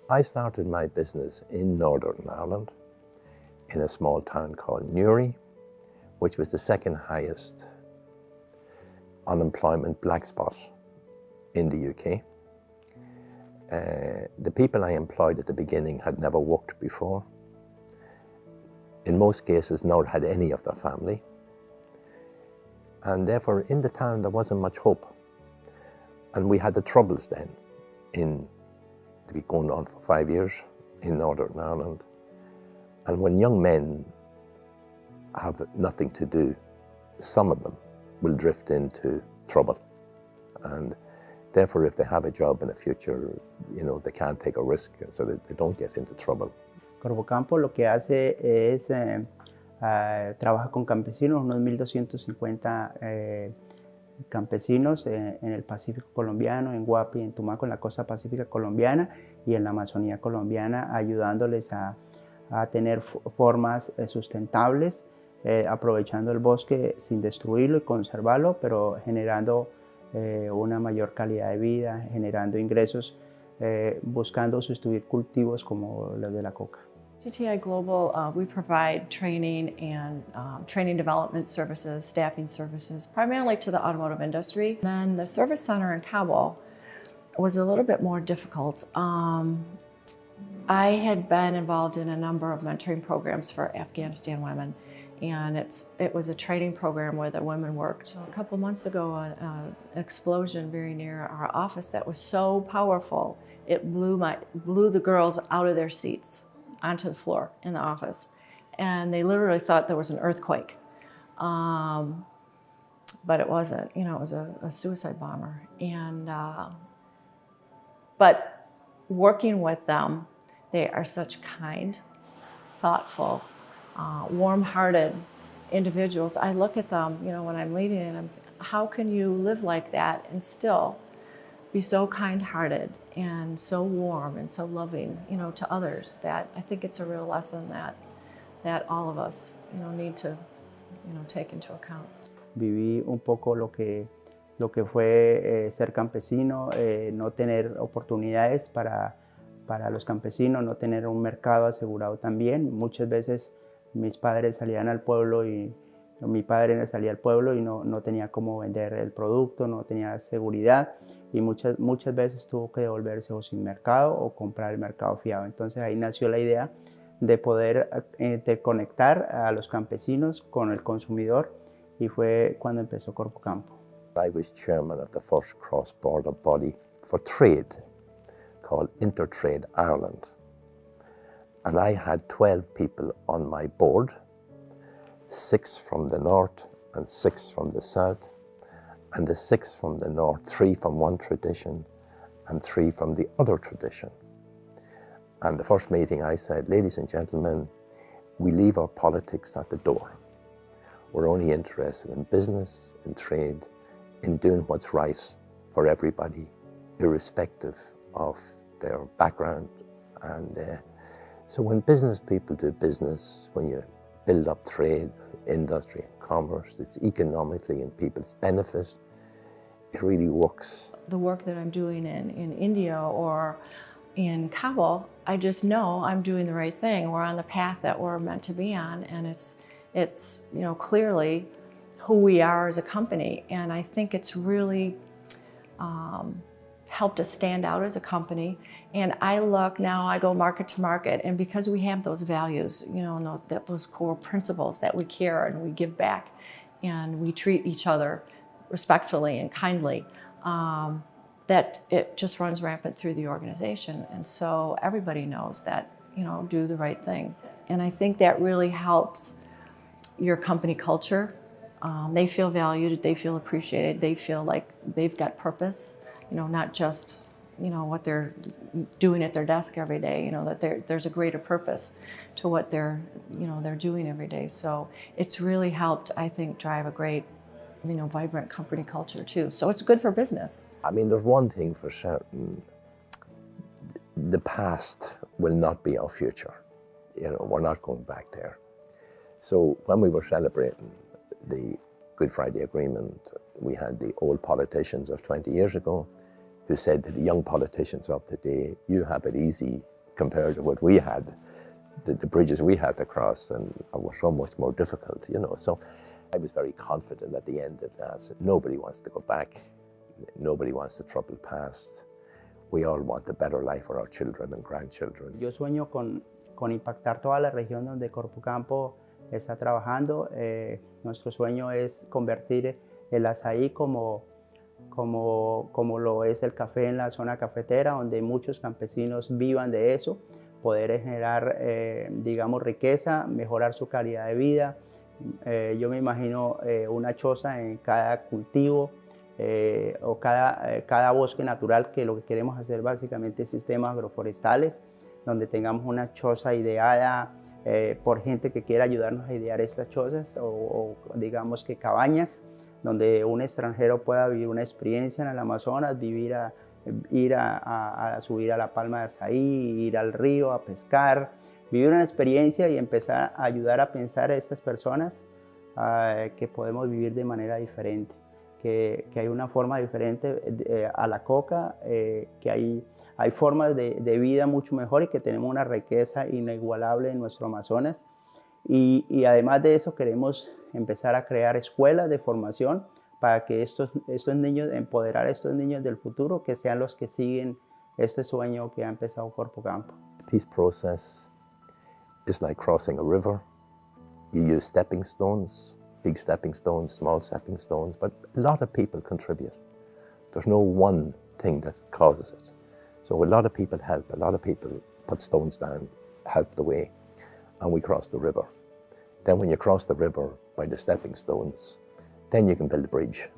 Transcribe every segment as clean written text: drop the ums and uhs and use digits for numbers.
I started my business in Northern Ireland in a small town called Newry, which was the second highest unemployment black spot in the UK. The people I employed at the beginning had never worked before. In most cases, nor had any of their family. And therefore, in the town, there wasn't much hope. And we had the troubles then to be going on for 5 years in Northern Ireland. And when young men have nothing to do, some of them will drift into trouble. And therefore, if they have a job in the future, they can't take a risk, so that they don't get into trouble. Corpocampo lo que hace es trabaja con campesinos, unos 1,250 campesinos en el Pacífico colombiano, en Guapi, en Tumaco, en la costa pacífica colombiana y en la Amazonía colombiana, ayudándoles a tener formas sustentables, aprovechando el bosque sin destruirlo y conservarlo, pero generando una mayor calidad de vida, generando ingresos, buscando sustituir cultivos como los de la coca. GTI Global, we provide training and training development services, staffing services, primarily to the automotive industry. Then the service center in Kabul was a little bit more difficult. I had been involved in a number of mentoring programs for Afghanistan women, and it was a training program where the women worked. A couple months ago, an explosion very near our office that was so powerful, it blew the girls out of their seats onto the floor in the office. And they literally thought there was an earthquake. But it wasn't, it was a suicide bomber. And, but working with them, they are such kind, thoughtful, warm-hearted individuals. I look at them, when I'm leaving, and how can you live like that and still be so kind-hearted and so warm and so loving, to others? That I think it's a real lesson that all of us, need to, take into account. Viví un poco lo que fue ser campesino, no tener oportunidades para los campesinos, no tener un mercado asegurado también. Muchas veces mis padres salían al pueblo y mi padre salía al pueblo y no tenía cómo vender el producto, no tenía seguridad y muchas veces tuvo que devolverse o sin mercado o comprar el mercado fiado. Entonces ahí nació la idea de poder de conectar a los campesinos con el consumidor y fue cuando empezó Corpocampo. I was chairman of the first cross-border body for trade called Intertrade Ireland. And I had 12 people on my board, 6 from the north and 6 from the south, and the 6 from the north, 3 from one tradition and 3 from the other tradition. And the first meeting I said, ladies and gentlemen, we leave our politics at the door. We're only interested in business, in trade, in doing what's right for everybody, irrespective of their background. And so when business people do business, when you build up trade, industry, and commerce, it's economically in people's benefit. It really works. The work that I'm doing in India or in Kabul, I just know I'm doing the right thing. We're on the path that we're meant to be on, and it's clearly who we are as a company. And I think it's really helped us stand out as a company. And I go market to market, and because we have those values, those core principles that we care and we give back and we treat each other respectfully and kindly, that it just runs rampant through the organization. And so everybody knows that, do the right thing. And I think that really helps your company culture. They feel valued, they feel appreciated, they feel like they've got purpose, not just, what they're doing at their desk every day, that there's a greater purpose to what they're doing every day. So it's really helped, I think, drive a great, vibrant company culture too. So it's good for business. I mean, there's one thing for certain. The past will not be our future. We're not going back there. So when we were celebrating the Good Friday Agreement, we had the old politicians of 20 years ago who said to the young politicians of today, you have it easy compared to what we had, the bridges we had to cross, and were so much more difficult, you know. So I was very confident at the end of that. Nobody wants to go back. Nobody wants the troubled past. We all want a better life for our children and grandchildren. Yo sueño con impactar toda la región donde Corpocampo está trabajando. Nuestro sueño es convertir el azaí como lo es el café en la zona cafetera, donde muchos campesinos vivan de eso, poder generar, digamos, riqueza, mejorar su calidad de vida. Yo me imagino una choza en cada cultivo o cada bosque natural, que lo que queremos hacer básicamente es sistemas agroforestales, donde tengamos una choza ideada por gente que quiera ayudarnos a idear estas chozas, o digamos que cabañas, donde un extranjero pueda vivir una experiencia en el Amazonas, ir a subir a la palma de azaí, ir al río a pescar, vivir una experiencia y empezar a ayudar a pensar a estas personas que podemos vivir de manera diferente, que hay una forma diferente a la coca, que hay formas de vida mucho mejor y que tenemos una riqueza inigualable en nuestro Amazonas. Y además de eso queremos empezar a crear escuelas de formación para que estos niños, empoderar a estos niños del futuro, que sean los que siguen este sueño que ha empezado Corpocampo. The peace process is like crossing a river. You use stepping stones, big stepping stones, small stepping stones, but a lot of people contribute. There's no one thing that causes it. So a lot of people help, a lot of people put stones down, help the way, and we cross the river. Then when you cross the river by the stepping stones, then you can build a bridge.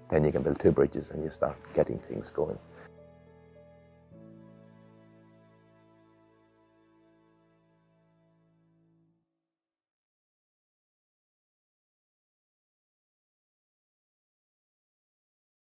Then you can build 2 bridges and you start getting things going.